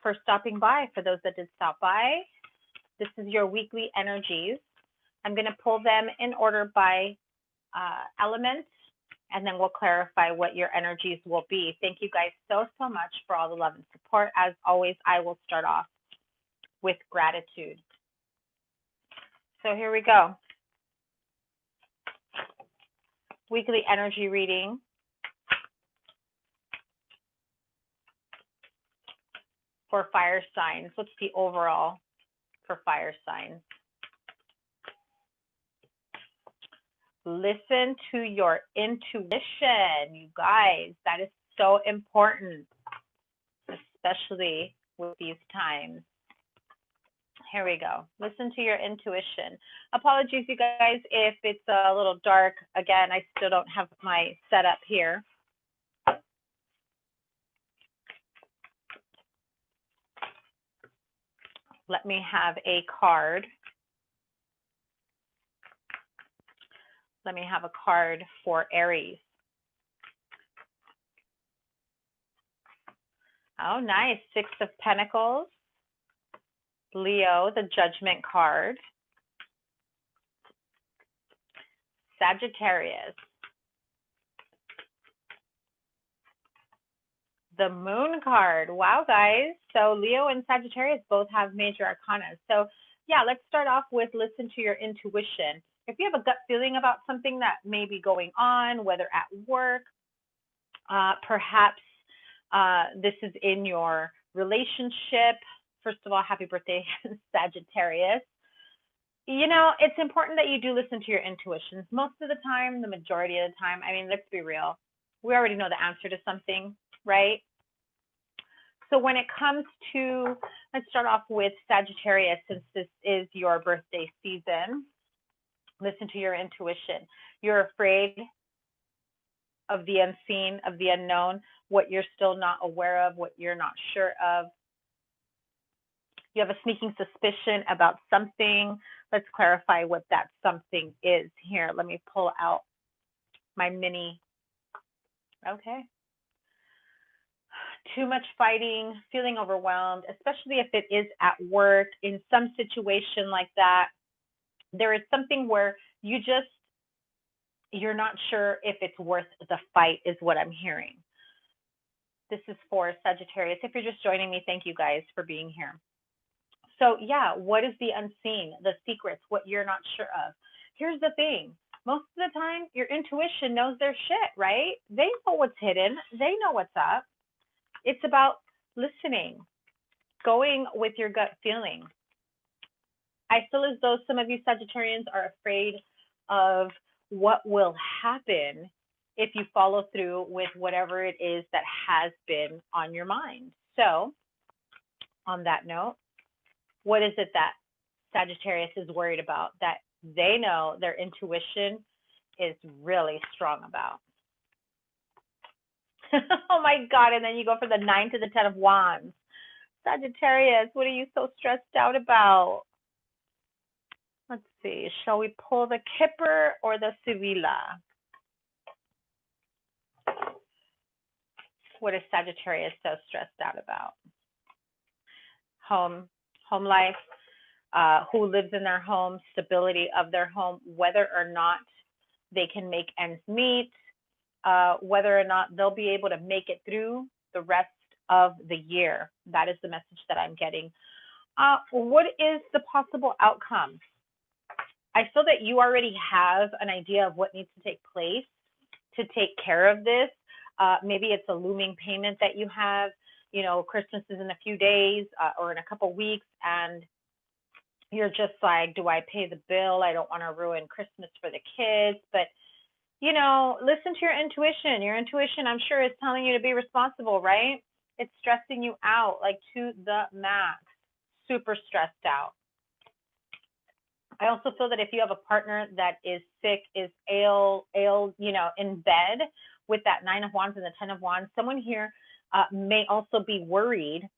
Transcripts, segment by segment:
for stopping by. For those that did stop by, this is your weekly energies. I'm going to pull them in order by element, and then we'll clarify what your energies will be. Thank you guys so much for all the love and support. As always, I will start off with gratitude. So here we go. Weekly energy reading. For fire signs. What's the overall for fire signs? Listen to your intuition, you guys. That is so important, especially with these times. Here we go. Listen to your intuition. Apologies, you guys, if it's a little dark. Again, I still don't have my setup here. Let me have a card. Let me have a card for Aries. Oh, nice. Six of Pentacles. Leo, the Judgment card. Sagittarius. The Moon card. Wow, guys. So Leo and Sagittarius both have major arcana. So yeah, let's start off with listen to your intuition. If you have a gut feeling about something that may be going on, whether at work, perhaps this is in your relationship. First of all, happy birthday, Sagittarius. You know, it's important that you do listen to your intuitions. Most of the time, the majority of the time, I mean, let's be real. We already know the answer to something, right? So when it comes to, let's start off with Sagittarius, since this is your birthday season. Listen to your intuition. You're afraid of the unseen, of the unknown, what you're still not aware of, what you're not sure of. You have a sneaking suspicion about something. Let's clarify what that something is here. Let me pull out my mini. Okay. Too much fighting, feeling overwhelmed, especially if it is at work, in some situation like that. There is something where you're not sure if it's worth the fight, is what I'm hearing. This is for Sagittarius. If you're just joining me, thank you guys for being here. So yeah, what is the unseen, the secrets, what you're not sure of? Here's the thing. Most of the time, your intuition knows their shit, right? They know what's hidden. They know what's up. It's about listening, going with your gut feeling. I feel as though some of you Sagittarians are afraid of what will happen if you follow through with whatever it is that has been on your mind. So, on that note, what is it that Sagittarius is worried about that they know their intuition is really strong about? Oh my God, and then you go from the 9 to the 10 of Wands. Sagittarius, what are you so stressed out about? Let's see, shall we pull the Kipper or the Sevilla? What is Sagittarius so stressed out about? Home life, who lives in their home, stability of their home, whether or not they can make ends meet, whether or not they'll be able to make it through the rest of the year. That is the message that I'm getting. What is the possible outcome? I feel that you already have an idea of what needs to take place to take care of this. Maybe it's a looming payment that you have. You know, Christmas is in a few days or in a couple weeks, and you're just like, do I pay the bill? I don't want to ruin Christmas for the kids. But, you know, listen to your intuition. Your intuition, I'm sure, is telling you to be responsible, right? It's stressing you out, like, to the max. Super stressed out. I also feel that if you have a partner that is sick, is ill, you know, in bed with that 9 of Wands and the 10 of Wands, someone here may also be worried,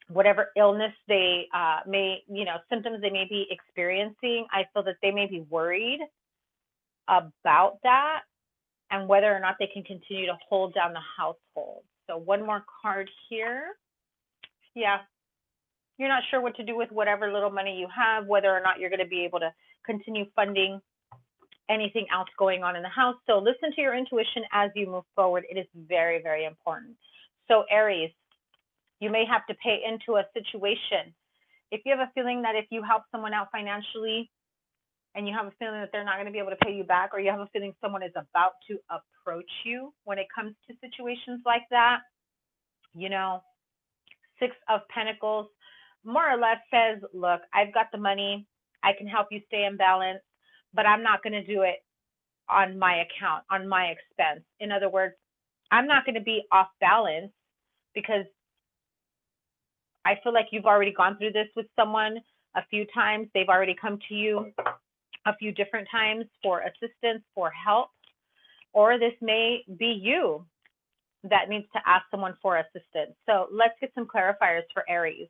whatever illness they may, you know, symptoms they may be experiencing. I feel that they may be worried about that and whether or not they can continue to hold down the household. So one more card here Yeah. You're not sure what to do with whatever little money you have, whether or not you're going to be able to continue funding anything else going on in the house. So listen to your intuition as you move forward. It is very, very important. So Aries, you may have to pay into a situation. If you have a feeling that if you help someone out financially and you have a feeling that they're not going to be able to pay you back, or you have a feeling someone is about to approach you when it comes to situations like that, you know, Six of Pentacles more or less says, look, I've got the money. I can help you stay in balance, but I'm not going to do it on my account, on my expense. In other words, I'm not going to be off balance because I feel like you've already gone through this with someone a few times. They've already come to you a few different times for assistance, for help, or this may be you that needs to ask someone for assistance. So let's get some clarifiers for Aries.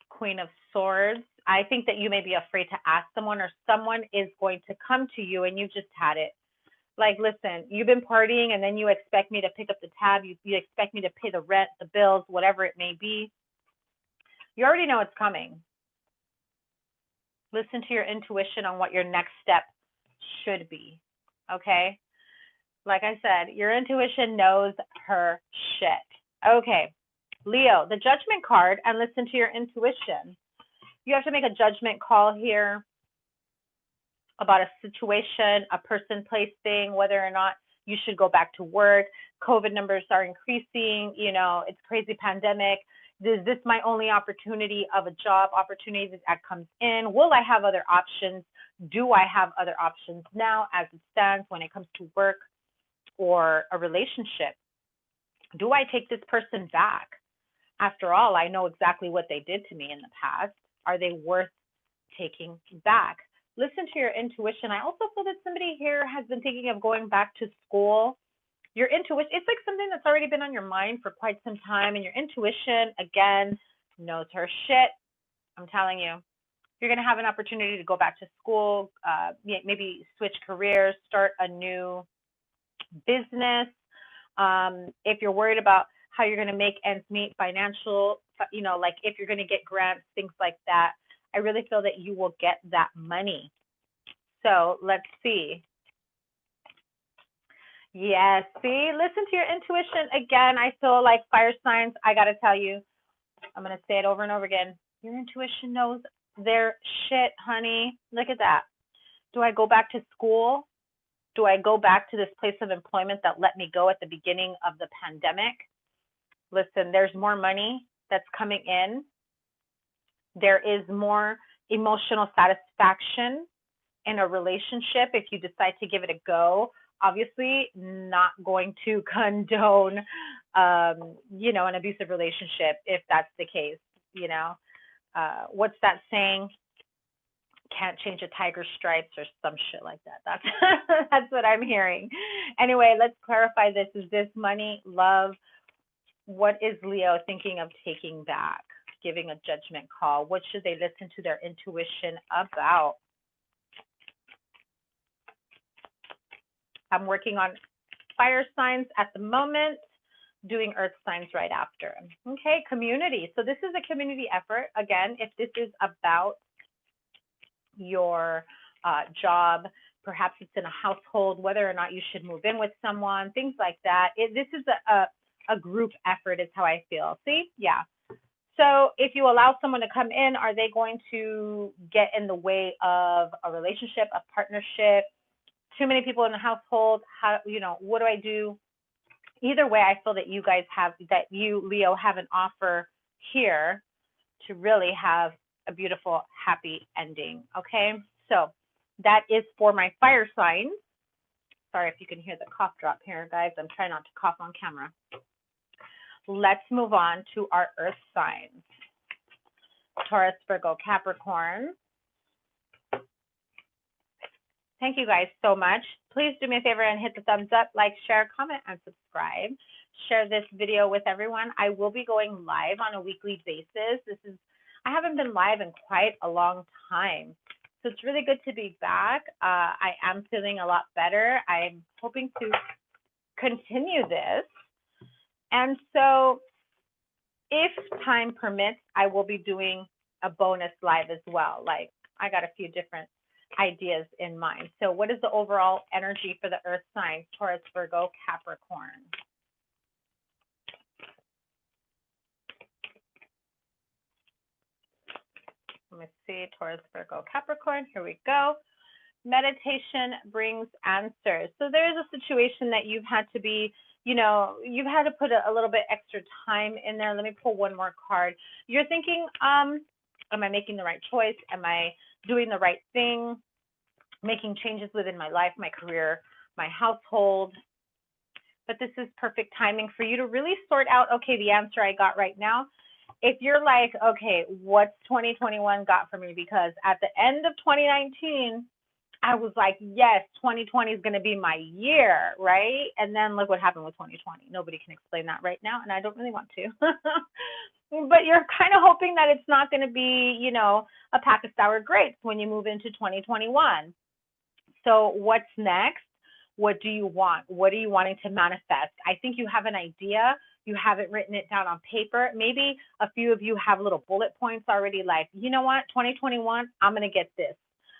Queen of Swords. I think that you may be afraid to ask someone, or someone is going to come to you and you just had it. Like, listen, you've been partying and then you expect me to pick up the tab. You expect me to pay the rent, the bills, whatever it may be. You already know it's coming. Listen to your intuition on what your next step should be, okay? Like I said, your intuition knows her shit. Okay, Leo, the Judgment card, and listen to your intuition. You have to make a judgment call here about a situation, a person, place, thing, whether or not you should go back to work. COVID numbers are increasing. You know, it's crazy pandemic. Is this my only opportunity of a job opportunity that comes in? Will I have other options? Do I have other options now as it stands when it comes to work or a relationship? Do I take this person back? After all, I know exactly what they did to me in the past. Are they worth taking back? Listen to your intuition. I also feel that somebody here has been thinking of going back to school. Your intuition, it's like something that's already been on your mind for quite some time. And your intuition, again, knows her shit. I'm telling you, you're going to have an opportunity to go back to school, maybe switch careers, start a new business. If you're worried about how you're going to make ends meet, financial, you know, like if you're going to get grants, things like that, I really feel that you will get that money. So let's see. Yes, see, listen to your intuition. Again, I feel like fire signs, I got to tell you, I'm going to say it over and over again. Your intuition knows their shit, honey. Look at that. Do I go back to school? Do I go back to this place of employment that let me go at the beginning of the pandemic? Listen, there's more money that's coming in. There is more emotional satisfaction in a relationship if you decide to give it a go. Obviously, not going to condone, you know, an abusive relationship if that's the case. You know, what's that saying? Can't change a tiger's stripes or some shit like that. That's what I'm hearing. Anyway, let's clarify this. Is this money, love? What is Leo thinking of taking back? Giving a judgment call. What should they listen to their intuition about? I'm working on fire signs at the moment, doing earth signs right after. Okay, community. So this is a community effort. Again, if this is about your job, perhaps it's in a household, whether or not you should move in with someone, things like that. This is a group effort is how I feel. See? Yeah. So if you allow someone to come in, are they going to get in the way of a relationship, a partnership? Too many people in the household, how, you know, what do I do? Either way, I feel that you guys have, that you, Leo, have an offer here to really have a beautiful, happy ending, okay? So that is for my fire signs. Sorry if you can hear the cough drop here, guys. I'm trying not to cough on camera. Let's move on to our earth signs. Taurus, Virgo, Capricorn. Thank you guys so much. Please do me a favor and hit the thumbs up, like, share, comment, and subscribe. Share this video with everyone. I will be going live on a weekly basis. I haven't been live in quite a long time. So it's really good to be back. I am feeling a lot better. I'm hoping to continue this. And so if time permits, I will be doing a bonus live as well. Like, I got a few different ideas in mind. So what is the overall energy for the earth signs, Taurus, Virgo, Capricorn? Let me see, Taurus, Virgo, Capricorn. Here we go. Meditation brings answers. So there's a situation that you've had to be, you've had to put a little bit extra time in there. Let me pull one more card. You're thinking, am I making the right choice? Am I doing the right thing? Making changes within my life, my career, my household. But this is perfect timing for you to really sort out, okay, the answer I got right now. If you're like, okay, what's 2021 got for me? Because at the end of 2019, I was like, yes, 2020 is going to be my year, right? And then look what happened with 2020. Nobody can explain that right now, and I don't really want to. But you're kind of hoping that it's not going to be, a pack of sour grapes when you move into 2021. So what's next? What do you want? What are you wanting to manifest? I think you have an idea. You haven't written it down on paper. Maybe a few of you have little bullet points already, like, you know what, 2021, I'm going to get this.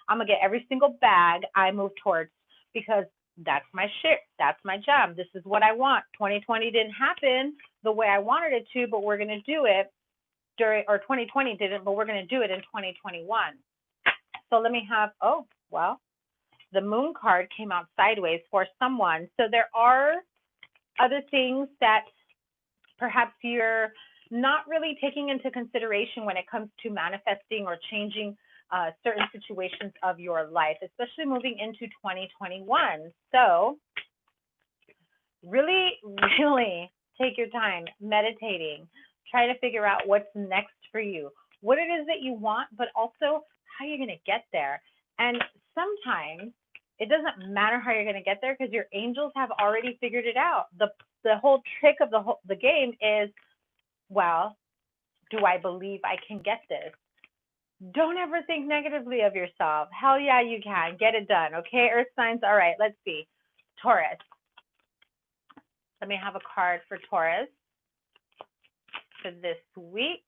I'm going to get every single bag I move towards, because that's my shit. That's my job. This is what I want. 2020 didn't happen the way I wanted it to, but we're going to do it or 2020 didn't, but we're going to do it in 2021. So let me have, the moon card came out sideways for someone. So there are other things that perhaps you're not really taking into consideration when it comes to manifesting or changing certain situations of your life, especially moving into 2021. So really, really take your time meditating, try to figure out what's next for you, what it is that you want, but also how you're going to get there. And sometimes it doesn't matter how you're going to get there, because your angels have already figured it out. The whole trick of the game is, well, do I believe I can get this? Don't ever think negatively of yourself. Hell yeah, you can. Get it done. Okay, earth signs. All right, let's see. Taurus. Let me have a card for Taurus for this week.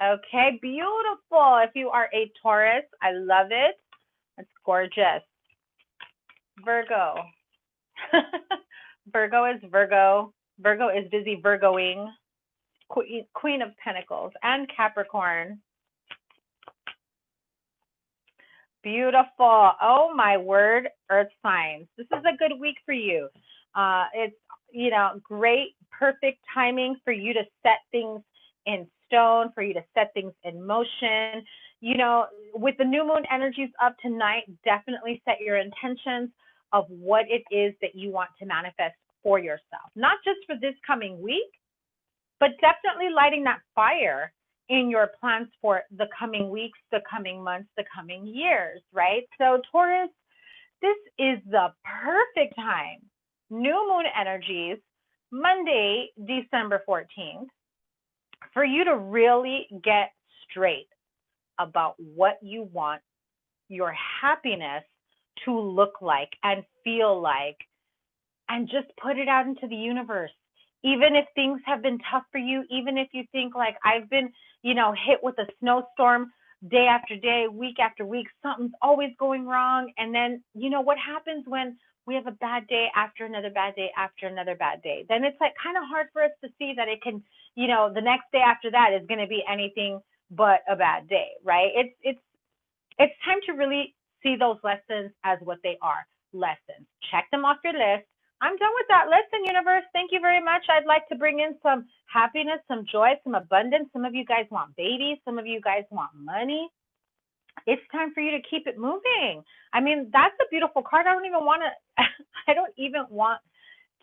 Okay, beautiful. If you are a Taurus, I love it. It's gorgeous. Virgo. Virgo is Virgo. Virgo is busy Virgoing. Queen of Pentacles. And Capricorn. Beautiful. Oh my word, earth signs. This is a good week for you. It's, great, perfect timing for you to set things in stone, for you to set things in motion. With the new moon energies up tonight, definitely set your intentions of what it is that you want to manifest for yourself. Not just for this coming week, but definitely lighting that fire in your plans for the coming weeks, the coming months, the coming years, right? So Taurus, this is the perfect time. New moon energies, Monday, December 14th, for you to really get straight about what you want your happiness to look like and feel like, and just put it out into the universe. Even if things have been tough for you, even if you think like I've been, hit with a snowstorm day after day, week after week, something's always going wrong. And then, what happens when we have a bad day after another bad day after another bad day? Then it's like kind of hard for us to see that it can, the next day after that is going to be anything but a bad day, right? It's time to really see those lessons as what they are, lessons. Check them off your list. I'm done with that. Listen, universe, thank you very much. I'd like to bring in some happiness, some joy, some abundance. Some of you guys want babies. Some of you guys want money. It's time for you to keep it moving. I mean, that's a beautiful card. I don't even want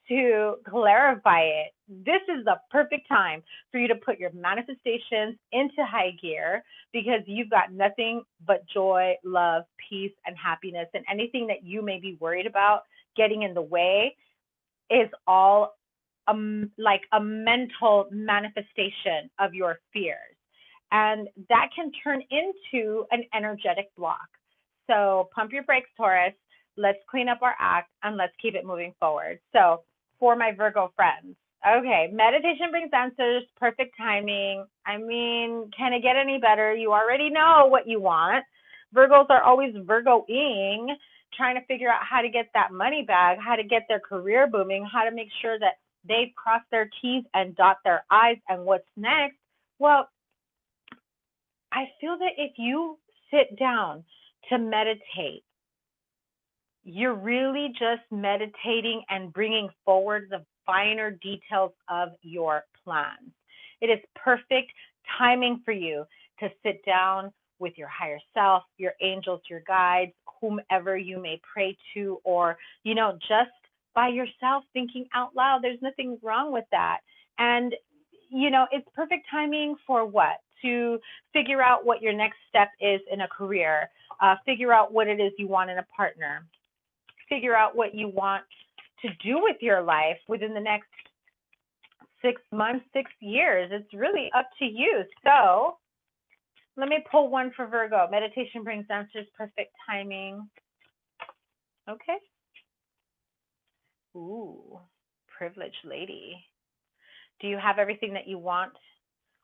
to clarify it. This is the perfect time for you to put your manifestations into high gear, because you've got nothing but joy, love, peace, and happiness. And anything that you may be worried about getting in the way is all like a mental manifestation of your fears. And that can turn into an energetic block. So pump your brakes, Taurus. Let's clean up our act and let's keep it moving forward. So for my Virgo friends, Okay, meditation brings answers, perfect timing. I mean, can it get any better? You already know what you want. Virgos are always Virgoing, trying to figure out how to get that money bag, how to get their career booming, how to make sure that they've crossed their T's and dot their I's, and what's next. Well, I feel that if you sit down to meditate, you're really just meditating and bringing forward the finer details of your plans. It is perfect timing for you to sit down with your higher self, your angels, your guides, whomever you may pray to, or, just by yourself thinking out loud. There's nothing wrong with that. And, it's perfect timing for what? To figure out what your next step is in a career, figure out what it is you want in a partner, figure out what you want to do with your life within the next 6 months, 6 years. It's really up to you. So let me pull one for Virgo. Meditation brings answers, perfect timing. Okay. Ooh, privileged lady. Do you have everything that you want?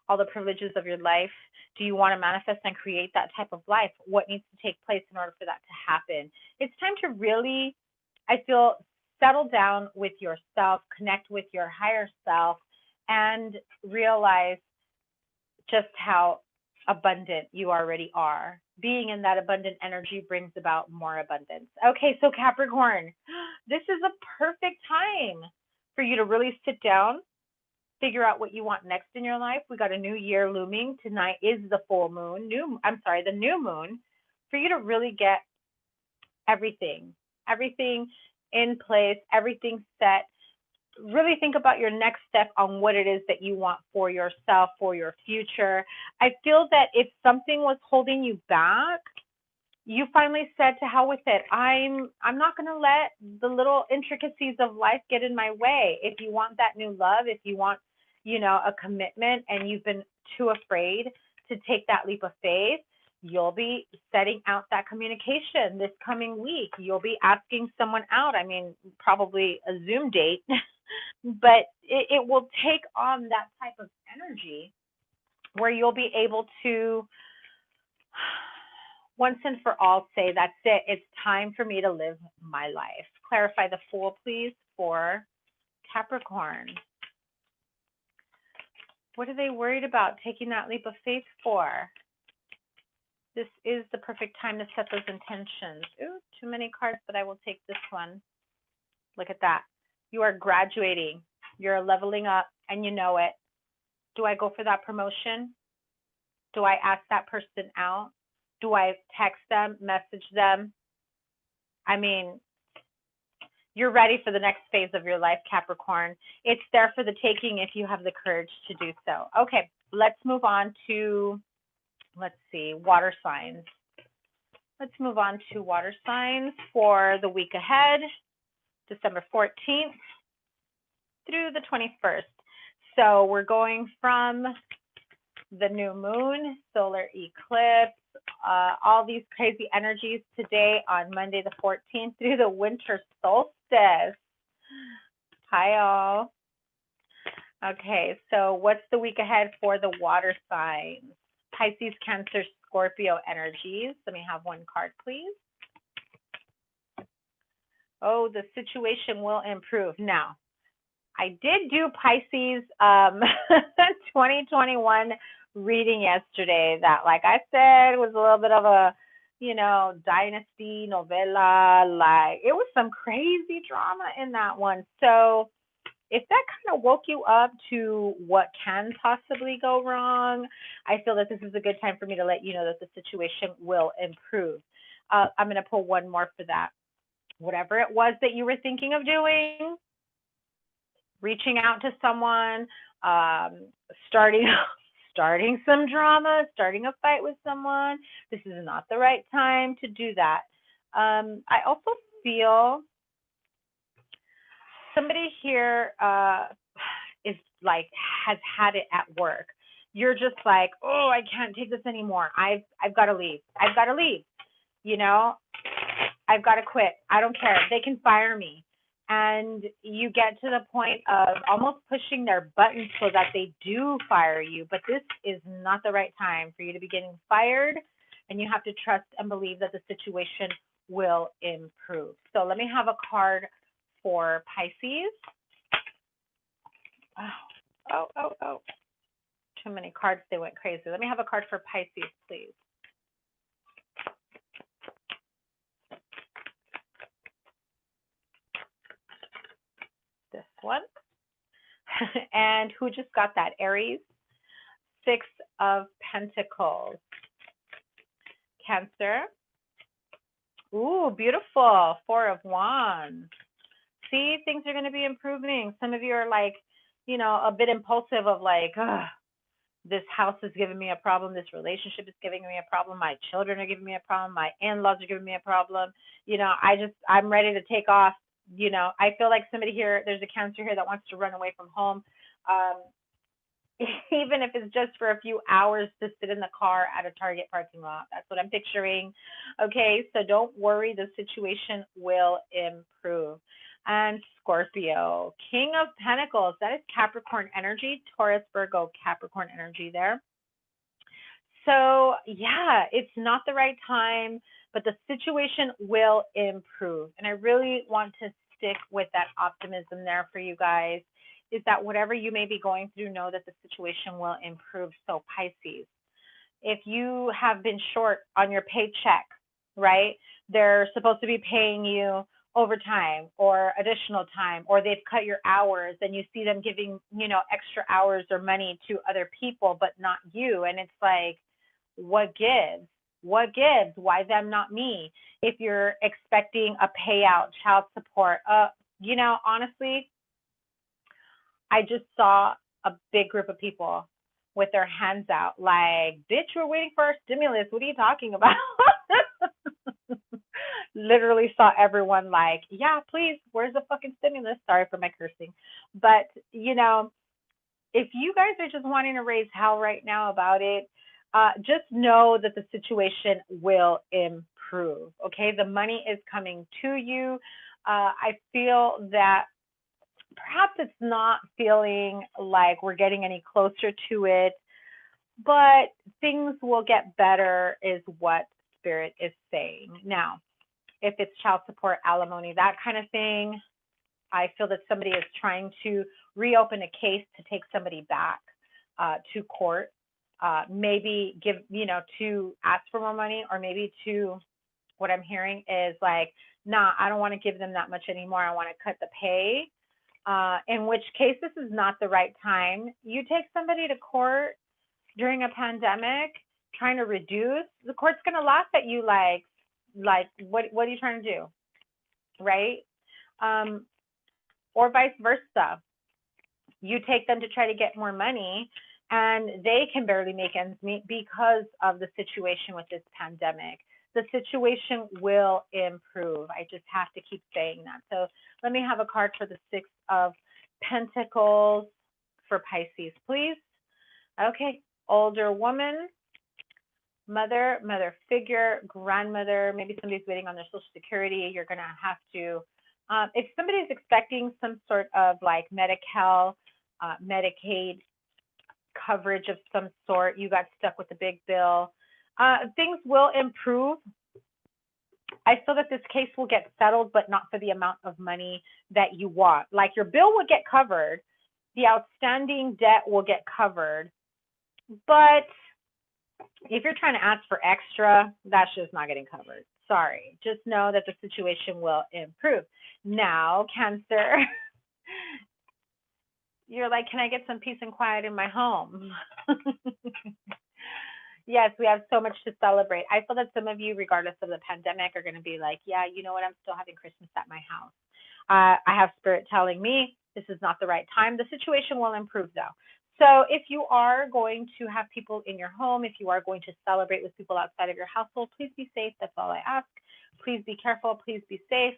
All the privileges of your life? Do you want to manifest and create that type of life? What needs to take place in order for that to happen? It's time to really, I feel, settle down with yourself, connect with your higher self, and realize just how abundant you already are. Being in that abundant energy brings about more abundance. Okay, so Capricorn, this is a perfect time for you to really sit down, figure out what you want next in your life. We got a new year looming. Tonight is the the new moon, for you to really get everything in place, everything set. Really think about your next step on what it is that you want for yourself, for your future. I feel that if something was holding you back, you finally said, to hell with it. I'm not going to let the little intricacies of life get in my way. If you want that new love, if you want, a commitment, and you've been too afraid to take that leap of faith, you'll be setting out that communication this coming week. You'll be asking someone out. I mean, probably a Zoom date, but it will take on that type of energy where you'll be able to once and for all say, that's it. It's time for me to live my life. Clarify the Fool, please, for Capricorn. What are they worried about taking that leap of faith for? This is the perfect time to set those intentions. Ooh, too many cards, but I will take this one. Look at that. You are graduating. You're leveling up, and you know it. Do I go for that promotion? Do I ask that person out? Do I text them, message them? I mean, you're ready for the next phase of your life, Capricorn. It's there for the taking if you have the courage to do so. Okay, let's move on to, water signs. Let's move on to water signs for the week ahead, December 14th through the 21st. So we're going from the new moon, solar eclipse, all these crazy energies today on Monday the 14th through the winter solstice. Hi, all. Okay, so what's the week ahead for the water signs? Pisces, Cancer, Scorpio energies. Let me have one card, please. Oh, the situation will improve. Now, I did do Pisces 2021 reading yesterday that, like I said, was a little bit of a, dynasty novella. Like, it was some crazy drama in that one. So if that kind of woke you up to what can possibly go wrong, I feel that this is a good time for me to let you know that the situation will improve. I'm going to pull one more for that. Whatever it was that you were thinking of doing, reaching out to someone, starting some drama, starting a fight with someone, this is not the right time to do that. I also feel somebody here is like, has had it at work. You're just like, oh, I can't take this anymore. I've got to leave. I've got to quit. I don't care. They can fire me. and you get to the point of almost pushing their buttons so that they do fire you. But this is not the right time for you to be getting fired, and you have to trust and believe that the situation will improve. So let me have a card for Pisces. Oh. Too many cards, they went crazy. Let me have a card for Pisces, please. This one. And who just got that? Aries. 6 of Pentacles. Cancer. Ooh, beautiful. 4 of Wands. See, things are going to be improving. Some of you are like, you know, a bit impulsive of like, this house is giving me a problem. This relationship is giving me a problem. My children are giving me a problem. My in-laws are giving me a problem. You know, I'm ready to take off. You know, I feel like somebody here, there's a Cancer here that wants to run away from home. Even if it's just for a few hours to sit in the car at a Target parking lot. That's what I'm picturing. Okay, so don't worry, the situation will improve. And Scorpio, King of Pentacles, that is Capricorn energy, Taurus, Virgo, Capricorn energy there. So yeah, it's not the right time, but the situation will improve. And I really want to stick with that optimism there for you guys, is that whatever you may be going through, know that the situation will improve. So Pisces, if you have been short on your paycheck, right, they're supposed to be paying you overtime or additional time, or they've cut your hours and you see them giving, you know, extra hours or money to other people, but not you. And it's like, what gives? What gives? Why them, not me? If you're expecting a payout, child support, you know, honestly, I just saw a big group of people with their hands out like, bitch, we're waiting for our stimulus. What are you talking about? Literally saw everyone like, yeah, please, where's the fucking stimulus? Sorry for my cursing. But, you know, if you guys are just wanting to raise hell right now about it, just know that the situation will improve, okay? The money is coming to you. I feel that perhaps it's not feeling like we're getting any closer to it, but things will get better is what Spirit is saying. Now, if it's child support, alimony, that kind of thing, I feel that somebody is trying to reopen a case to take somebody back to court, maybe give, you know, to ask for more money, or maybe to, what I'm hearing is like, nah, I don't want to give them that much anymore. I want to cut the pay. In which case, this is not the right time. You take somebody to court during a pandemic trying to reduce, the court's going to laugh at you like what are you trying to do, right? Or vice versa. You take them to try to get more money and they can barely make ends meet because of the situation with this pandemic. The situation will improve. I just have to keep saying that. So let me have a card for the 6 of Pentacles for Pisces, please. Okay, older woman, mother figure, grandmother, maybe somebody's waiting on their Social Security. You're going to have to, if somebody's expecting some sort of like Medi-Cal, Medicaid coverage of some sort, you got stuck with a big bill, things will improve. I feel that this case will get settled, but not for the amount of money that you want. Like your bill will get covered, the outstanding debt will get covered, but if you're trying to ask for extra, that's just not getting covered. Sorry. Just know that the situation will improve. Now, Cancer, you're like, can I get some peace and quiet in my home? Yes, we have so much to celebrate. I feel that some of you, regardless of the pandemic, are going to be like, yeah, you know what? I'm still having Christmas at my house. I have Spirit telling me this is not the right time. The situation will improve, though. So if you are going to have people in your home, if you are going to celebrate with people outside of your household, please be safe. That's all I ask. Please be careful. Please be safe.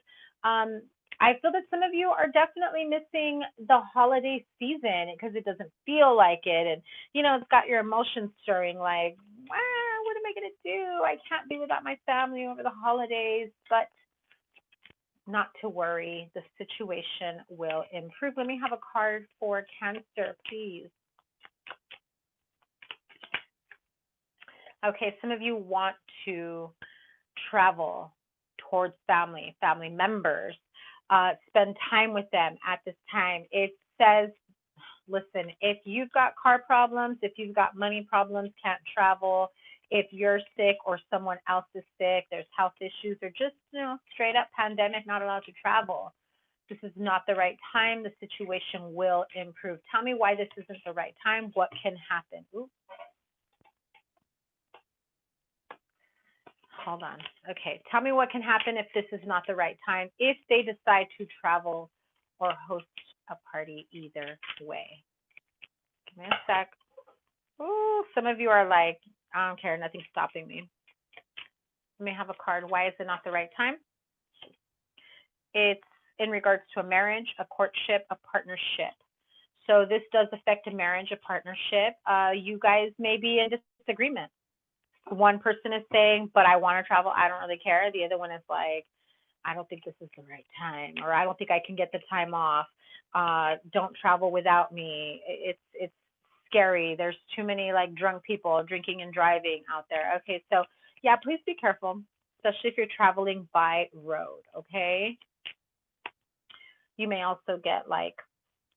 I feel that some of you are definitely missing the holiday season because it doesn't feel like it. And, you know, it's got your emotions stirring like, what am I going to do? I can't be without my family over the holidays. But not to worry. The situation will improve. Let me have a card for Cancer, please. Okay, some of you want to travel towards family members, spend time with them at this time. It says, listen, if you've got car problems, if you've got money problems, can't travel, if you're sick or someone else is sick, there's health issues, or just, straight up pandemic, not allowed to travel, this is not the right time. The situation will improve. Tell me why this isn't the right time. What can happen? Oops. Hold on. Okay, tell me what can happen if this is not the right time, if they decide to travel or host a party, either way. Give me a sec. Ooh, some of you are like, I don't care, nothing's stopping me. Let me have a card. Why is it not the right time? It's in regards to a marriage, a courtship, a partnership. So this does affect a marriage, a partnership. You guys may be in disagreement. One person is saying, but I want to travel, I don't really care. The other one is like, I don't think this is the right time, or I don't think I can get the time off. Don't travel without me. It's scary. There's too many like drunk people drinking and driving out there. Okay, so yeah, please be careful, especially if you're traveling by road, okay? You may also get like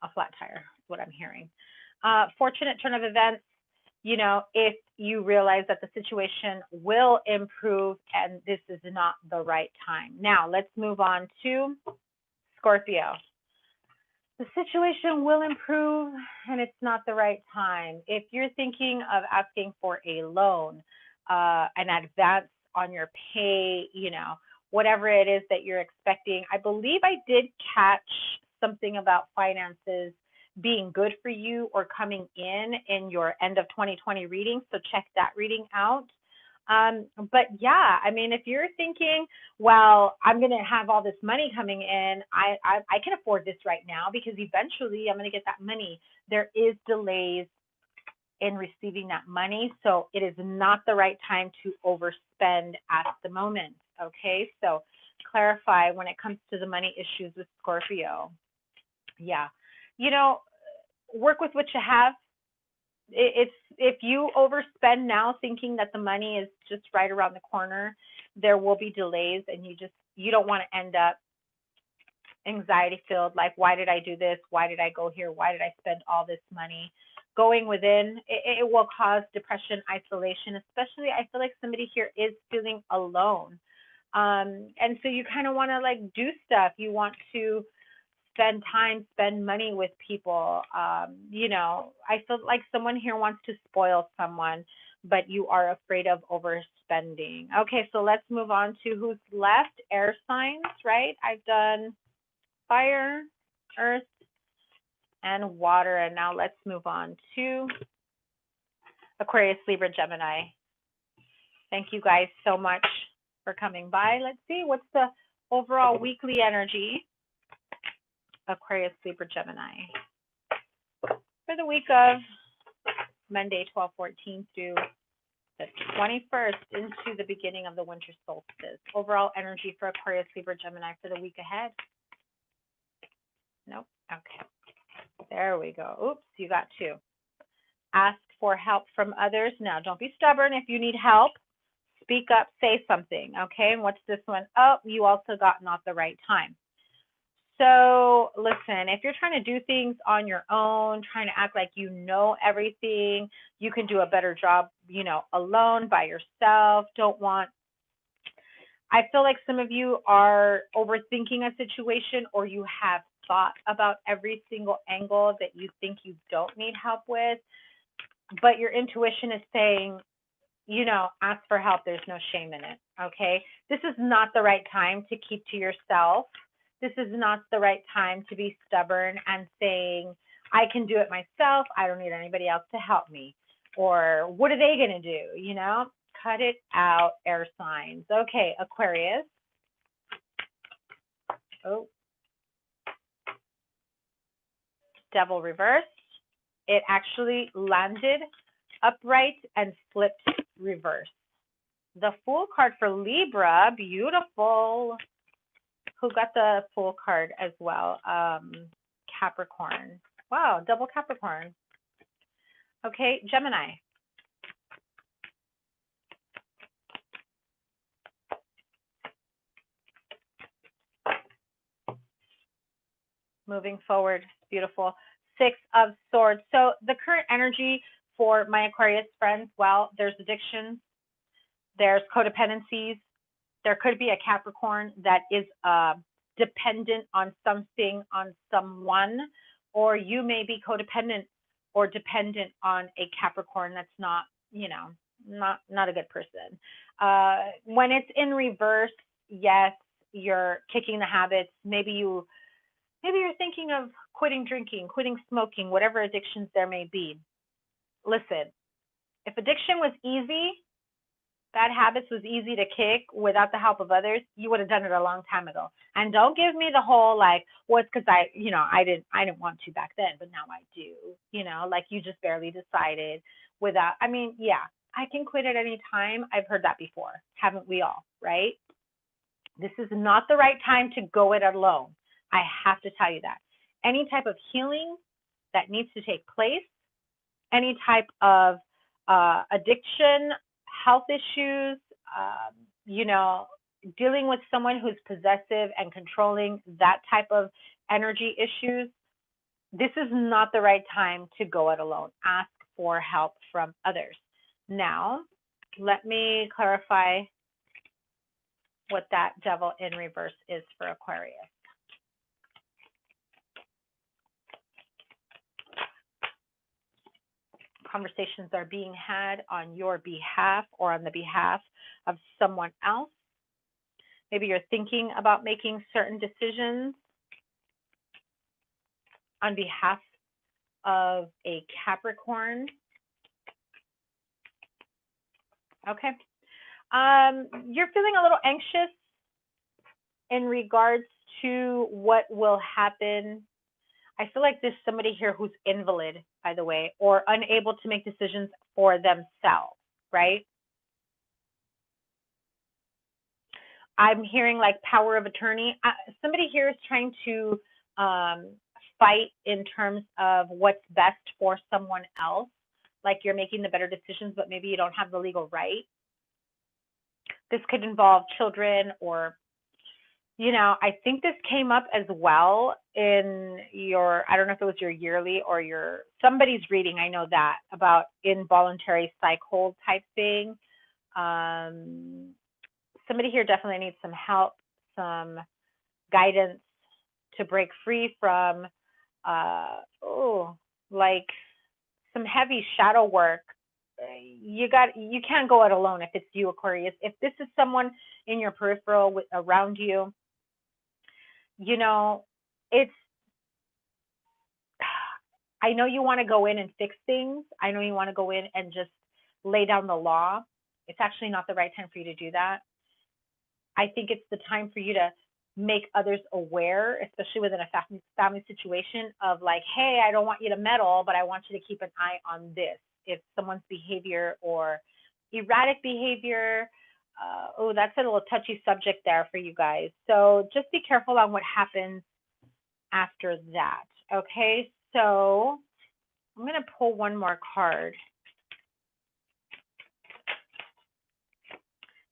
a flat tire, is what I'm hearing. Fortunate turn of events, if you realize that the situation will improve and this is not the right time. Now, let's move on to Scorpio. The situation will improve and it's not the right time. If you're thinking of asking for a loan, an advance on your pay, whatever it is that you're expecting, I believe I did catch something about finances being good for you or coming in your end of 2020 reading. So check that reading out. But yeah, I mean, if you're thinking, well, I'm going to have all this money coming in, I can afford this right now because eventually I'm going to get that money. There is delays in receiving that money. So it is not the right time to overspend at the moment. Okay. So clarify when it comes to the money issues with Scorpio. Yeah. Work with what you have. It's if you overspend now thinking that the money is just right around the corner, there will be delays and you don't want to end up anxiety filled, like, why did I do this? Why did I go here? Why did I spend all this money? Going within, it will cause depression, isolation, especially I feel like somebody here is feeling alone. And so you kind of want to like do stuff. You want to spend time, spend money with people. I feel like someone here wants to spoil someone, but you are afraid of overspending. Okay, so let's move on to who's left. Air signs, right? I've done fire, earth, and water. And now let's move on to Aquarius, Libra, Gemini. Thank you guys so much for coming by. Let's see, what's the overall weekly energy? Aquarius, Libra, Gemini for the week of Monday, 12/14 through the 21st into the beginning of the winter solstice. Overall energy for Aquarius, Libra, Gemini for the week ahead. Nope. Okay. There we go. Oops, you got two. Ask for help from others. Now, don't be stubborn. If you need help, speak up, say something. Okay, and what's this one? Oh, you also got not the right time. So listen, if you're trying to do things on your own, trying to act like you know everything, you can do a better job, alone by yourself. I feel like some of you are overthinking a situation, or you have thought about every single angle that you think you don't need help with, but your intuition is saying, ask for help. There's no shame in it. Okay. This is not the right time to keep to yourself. This is not the right time to be stubborn and saying, I can do it myself. I don't need anybody else to help me. Or what are they going to do? Cut it out, air signs. Okay, Aquarius. Oh. Devil reversed. It actually landed upright and flipped reverse. The Fool card for Libra, beautiful. Who got the Fool card as well? Capricorn. Wow, double Capricorn. Okay, Gemini. Moving forward, beautiful. Six of Swords. So the current energy for my Aquarius friends, well, there's addictions, there's codependencies. There could be a Capricorn that is dependent on something, on someone, or you may be codependent or dependent on a Capricorn that's not, you know, not a good person. When it's in reverse, yes, you're kicking the habits. Maybe you're thinking of quitting drinking, quitting smoking, whatever addictions there may be. Listen, if addiction was easy, bad habits was easy to kick without the help of others, you would have done it a long time ago. And don't give me the whole like, well, it's because I didn't want to back then, but now I do. Like you just barely decided without. I mean, yeah, I can quit at any time. I've heard that before, haven't we all? Right? This is not the right time to go it alone. I have to tell you that. Any type of healing that needs to take place, any type of addiction, health issues, dealing with someone who's possessive and controlling, that type of energy issues, this is not the right time to go it alone. Ask for help from others. Now, let me clarify what that devil in reverse is for Aquarius. Conversations are being had on your behalf or on the behalf of someone else. Maybe you're thinking about making certain decisions on behalf of a Capricorn. Okay. You're feeling a little anxious in regards to what will happen. I feel like there's somebody here who's invalid, by the way, or unable to make decisions for themselves, right? I'm hearing like power of attorney. Somebody here is trying to fight in terms of what's best for someone else. Like you're making the better decisions, but maybe you don't have the legal right. This could involve children or, I think this came up as well in your, I don't know if it was your yearly or somebody's reading, I know that, about involuntary psych hold type thing. Somebody here definitely needs some help, some guidance to break free from, like some heavy shadow work. You can't go it alone if it's you, Aquarius. If this is someone in your peripheral around you, I know you want to go in and fix things. I know you want to go in and just lay down the law. It's actually not the right time for you to do that. I think it's the time for you to make others aware, especially within a family situation, of like, hey, I don't want you to meddle, but I want you to keep an eye on this. If someone's behavior or erratic behavior, that's a little touchy subject there for you guys. So just be careful on what happens after that. Okay, so I'm going to pull one more card.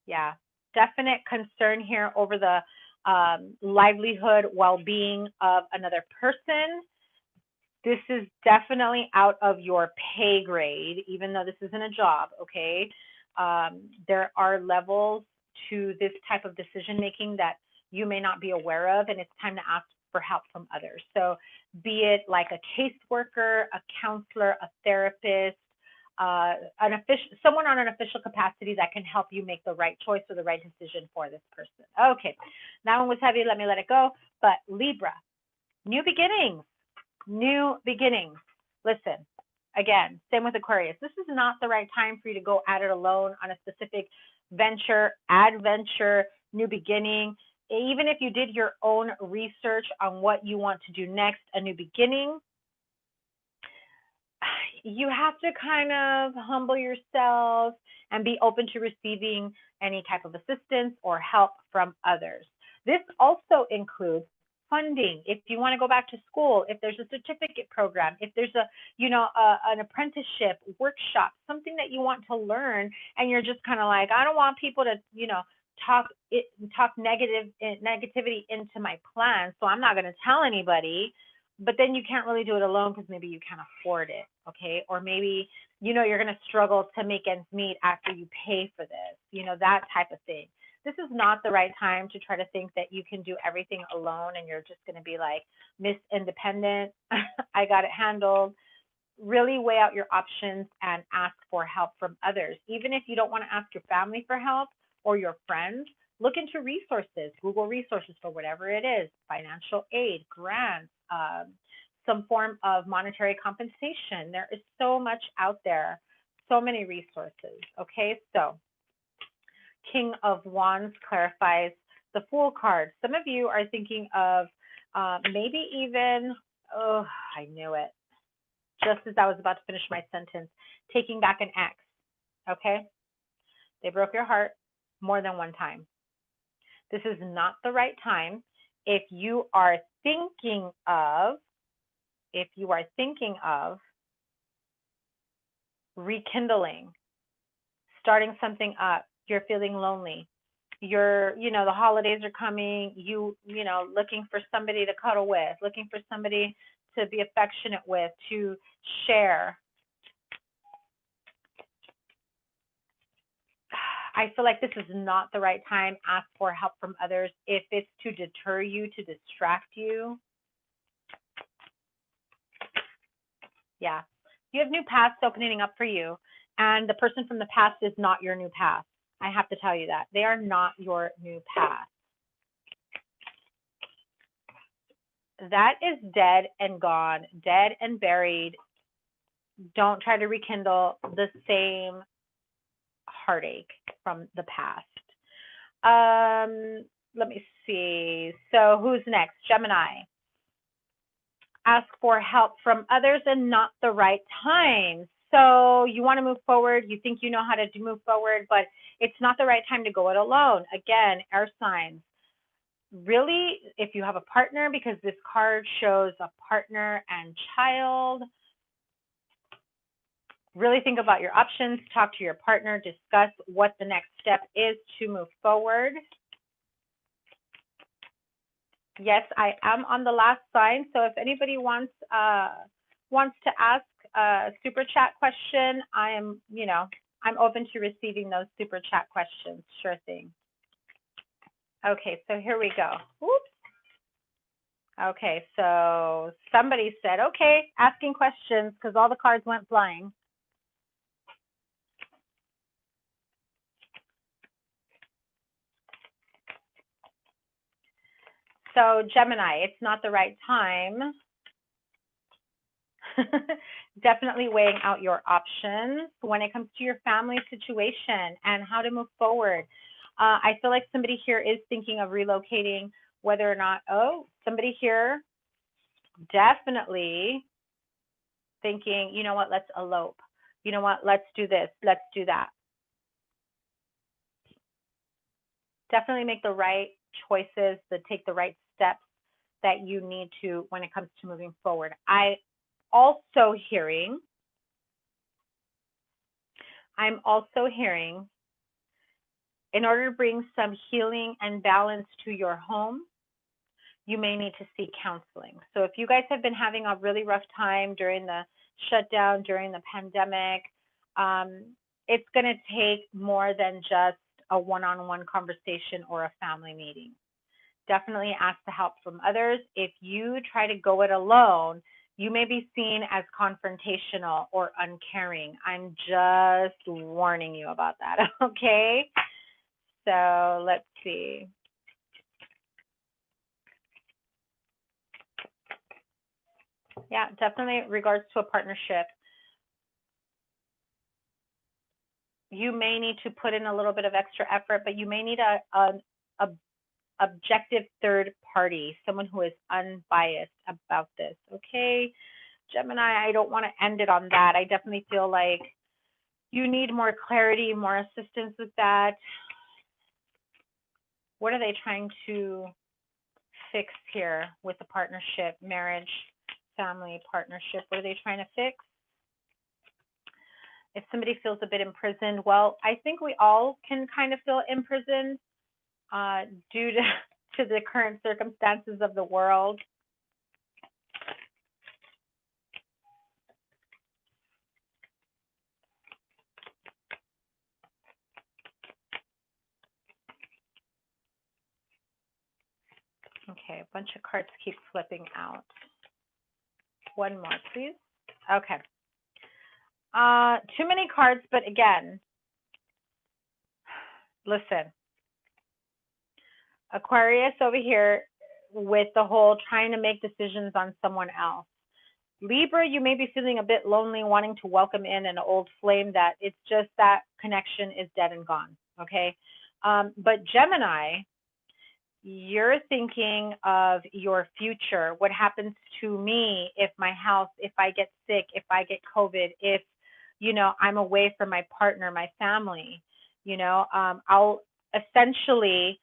Yeah, definite concern here over the livelihood, well-being of another person. This is definitely out of your pay grade, even though this isn't a job, okay? There are levels to this type of decision-making that you may not be aware of, and it's time to ask for help from others. So be it like a caseworker, a counselor, a therapist, someone on an official capacity that can help you make the right choice or the right decision for this person. Okay, that one was heavy. Let me let it go. But Libra, new beginnings. New beginnings. Listen, again, same with Aquarius. This is not the right time for you to go at it alone on a specific venture, adventure, new beginning. Even if you did your own research on what you want to do next, a new beginning, you have to kind of humble yourself and be open to receiving any type of assistance or help from others. This also includes funding. If you want to go back to school, if there's a certificate program, if there's an apprenticeship, workshop, something that you want to learn, and you're just kind of like, I don't want people to, talk negativity into my plan, so I'm not going to tell anybody. But then you can't really do it alone because maybe you can't afford it, okay? Or maybe, you're going to struggle to make ends meet after you pay for this, that type of thing. This is not the right time to try to think that you can do everything alone and you're just going to be like Miss Independent. I got it handled. Really weigh out your options and ask for help from others. Even if you don't want to ask your family for help or your friends, look into resources, Google resources for whatever it is, financial aid, grants, some form of monetary compensation. There is so much out there, so many resources, okay? So King of Wands clarifies the Fool card. Some of you are thinking of maybe even, oh, I knew it, just as I was about to finish my sentence, taking back an ex, okay? They broke your heart more than one time. This is not the right time. If you are thinking of rekindling, starting something up, you're feeling lonely, you're, the holidays are coming, looking for somebody to cuddle with, looking for somebody to be affectionate with, to share. I feel like this is not the right time. Ask for help from others. If it's to deter you, to distract you. Yeah. You have new paths opening up for you. And the person from the past is not your new path. I have to tell you that. They are not your new path. That is dead and gone, dead and buried. Don't try to rekindle the same heartache from the past. Let me see. So who's next? Gemini. Ask for help from others and not the right time. So you want to move forward. You think you know how to move forward, but it's not the right time to go it alone. Again, air signs. Really, if you have a partner, because this card shows a partner and child, really think about your options. Talk to your partner. Discuss what the next step is to move forward. Yes, I am on the last sign. So if anybody wants to ask a super chat question, I'm open to receiving those super chat questions. Sure thing. Okay, so here we go. Oops. Okay, so somebody said, okay, asking questions because all the cards went flying. So Gemini, it's not the right time. Definitely weighing out your options when it comes to your family situation and how to move forward. I feel like somebody here is thinking of relocating, whether or not, somebody here definitely thinking, you know what, let's elope. You know what, let's do this, let's do that. Definitely make the right choices, take the right steps that you need to when it comes to moving forward. I'm also hearing in order to bring some healing and balance to your home, you may need to seek counseling. So if you guys have been having a really rough time during the shutdown, during the pandemic, it's going to take more than just a one-on-one conversation or a family meeting. Definitely ask the help from others. If you try to go it alone, you may be seen as confrontational or uncaring. I'm just warning you about that, okay? So let's see. Yeah, definitely in regards to a partnership. You may need to put in a little bit of extra effort, but you may need a objective third party, someone who is unbiased about this, okay? Gemini, I don't want to end it on that. I definitely feel like you need more clarity, more assistance with that. What are they trying to fix here with the partnership, marriage, family, partnership? What are they trying to fix? If somebody feels a bit imprisoned, well, I think we all can kind of feel imprisoned due to the current circumstances of the world. Okay, a bunch of cards keep flipping out. One more, please. Okay. Too many cards, but again, listen. Aquarius over here with the whole trying to make decisions on someone else. Libra, you may be feeling a bit lonely, wanting to welcome in an old flame that it's just that connection is dead and gone, okay? But Gemini, you're thinking of your future. What happens to me if my house, if I get sick, if I get COVID, if, you know, I'm away from my partner, my family, you know, I'll essentially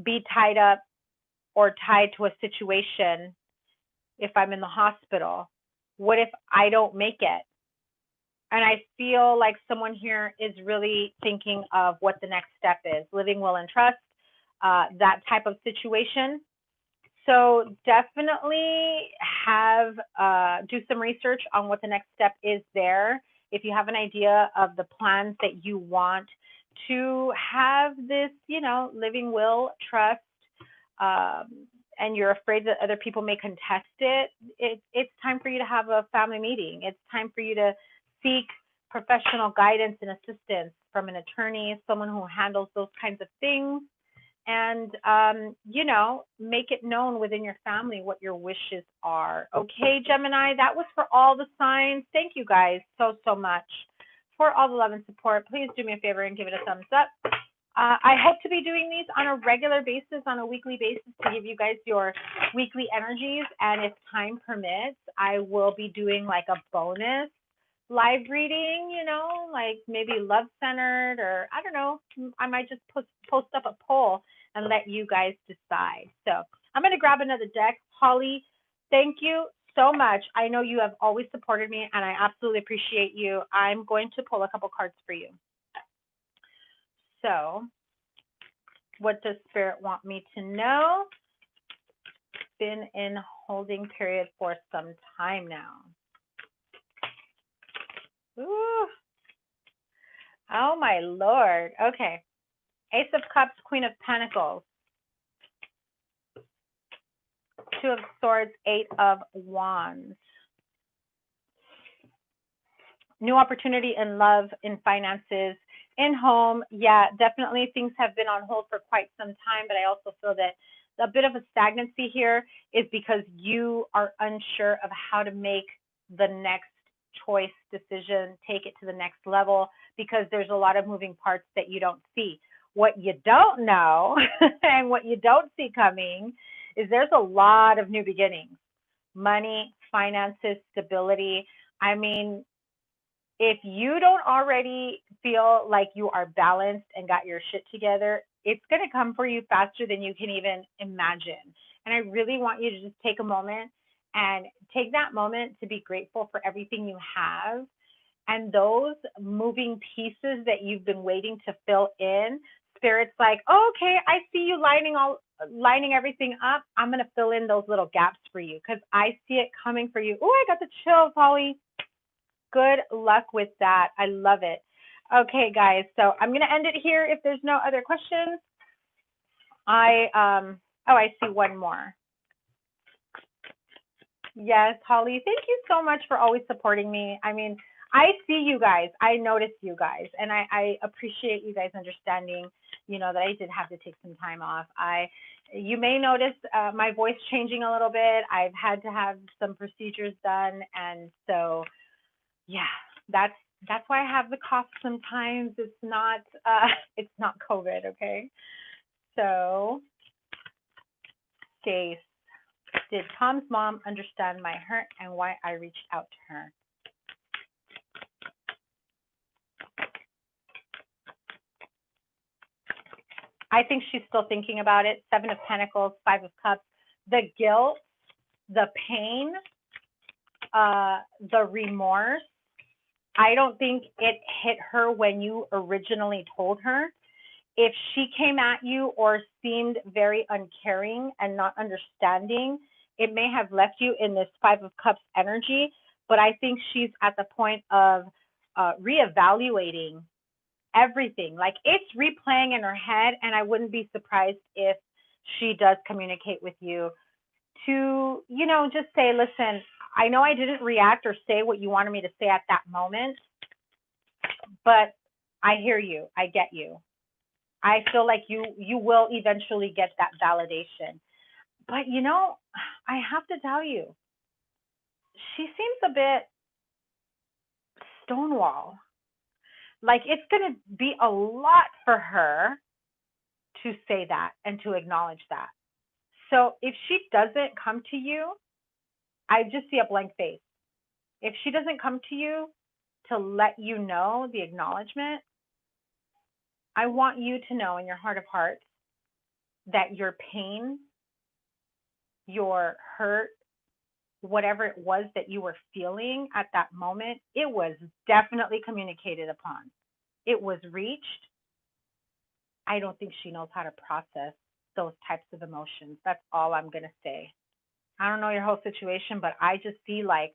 be tied up or tied to a situation if I'm in the hospital. What if I don't make it? And I feel like someone here is really thinking of what the next step is, living will and trust, that type of situation. So definitely have do some research on what the next step is there. If you have an idea of the plans that you want to have this, you know, living will, trust, and you're afraid that other people may contest it, it's time for you to have a family meeting. It's time for you to seek professional guidance and assistance from an attorney, someone who handles those kinds of things, and, you know, make it known within your family what your wishes are. Okay, Gemini, that was for all the signs. Thank you guys so much for all the love and support. Please do me a favor and give it a thumbs up. I hope to be doing these on a regular basis, on a weekly basis, to give you guys your weekly energies. And if time permits, I will be doing like a bonus live reading, you know, like maybe love-centered, or I don't know. I might just post up a poll and let you guys decide. So I'm going to grab another deck. Holly, thank you so much. I know you have always supported me, and I absolutely appreciate you. I'm going to pull a couple cards for you. So what does Spirit want me to know? Been in holding period for some time now. Ooh. Oh, my Lord. Okay. Ace of Cups, Queen of Pentacles. Two of Swords, Eight of Wands. New opportunity in love, in finances, in home. Yeah, definitely things have been on hold for quite some time, but I also feel that a bit of a stagnancy here is because you are unsure of how to make the next choice, decision, take it to the next level, because there's a lot of moving parts that you don't see. What you don't know and what you don't see coming is there's a lot of new beginnings. Money, finances, stability. I mean, if you don't already feel like you are balanced and got your shit together, it's going to come for you faster than you can even imagine. And I really want you to just take a moment and take that moment to be grateful for everything you have. And those moving pieces that you've been waiting to fill in, Spirit's like, oh, okay, I see you lining everything up. I'm going to fill in those little gaps for you because I see it coming for you. Oh, I got the chills, Holly. Good luck with that. I love it. Okay, guys, so I'm going to end it here if there's no other questions. I see one more. Yes, Holly, thank you so much for always supporting me. I mean, I see you guys. I notice you guys, and I appreciate you guys understanding, you know, that I did have to take some time off. You may notice my voice changing a little bit. I've had to have some procedures done, and so yeah, that's why I have the cough sometimes. It's not COVID, okay? So, Stace, did Tom's mom understand my hurt and why I reached out to her? I think she's still thinking about it. 7 of Pentacles, 5 of Cups, the guilt, the pain, the remorse. I don't think it hit her when you originally told her. If she came at you or seemed very uncaring and not understanding, it may have left you in this 5 of Cups energy. But I think she's at the point of reevaluating everything. Like, it's replaying in her head, and I wouldn't be surprised if she does communicate with you to, you know, just say, listen, I know I didn't react or say what you wanted me to say at that moment, but I hear you. I get you. I feel like you will eventually get that validation. But, you know, I have to tell you, she seems a bit stonewall. Like, it's going to be a lot for her to say that and to acknowledge that. So if she doesn't come to you, I just see a blank face. If she doesn't come to you to let you know the acknowledgement, I want you to know in your heart of hearts that your pain, your hurt, whatever it was that you were feeling at that moment, it was definitely communicated upon. It was reached. I don't think she knows how to process those types of emotions. That's all I'm going to say. I don't know your whole situation, but I just see like,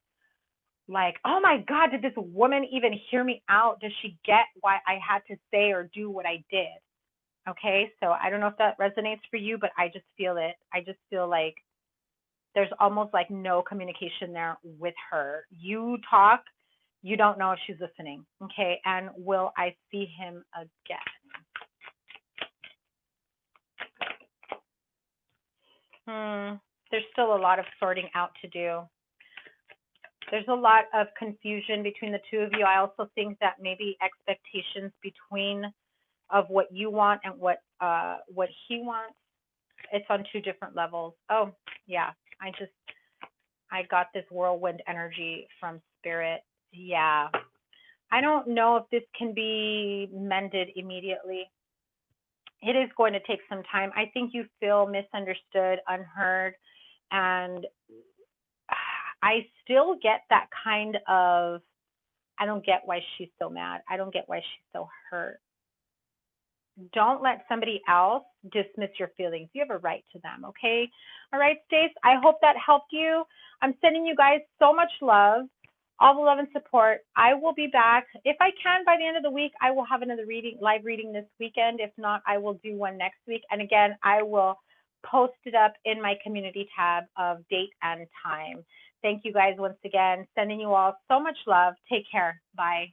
oh my God, did this woman even hear me out? Does she get why I had to say or do what I did? Okay, so I don't know if that resonates for you, but I just feel it. I just feel like there's almost like no communication there with her. You talk, you don't know if she's listening. Okay, and will I see him again? There's still a lot of sorting out to do. There's a lot of confusion between the two of you. I also think that maybe expectations between of what you want and what he wants, it's on 2 different levels. Oh, yeah. I got this whirlwind energy from Spirit. Yeah. I don't know if this can be mended immediately. It is going to take some time. I think you feel misunderstood, unheard, and I still get that kind of, I don't get why she's so mad. I don't get why she's so hurt. Don't let somebody else dismiss your feelings. You have a right to them, okay? All right, Stace, I hope that helped you. I'm sending you guys so much love, all the love and support. I will be back. If I can, by the end of the week, I will have another reading, live reading this weekend. If not, I will do one next week. And again, I will post it up in my community tab of date and time. Thank you guys once again. Sending you all so much love. Take care. Bye.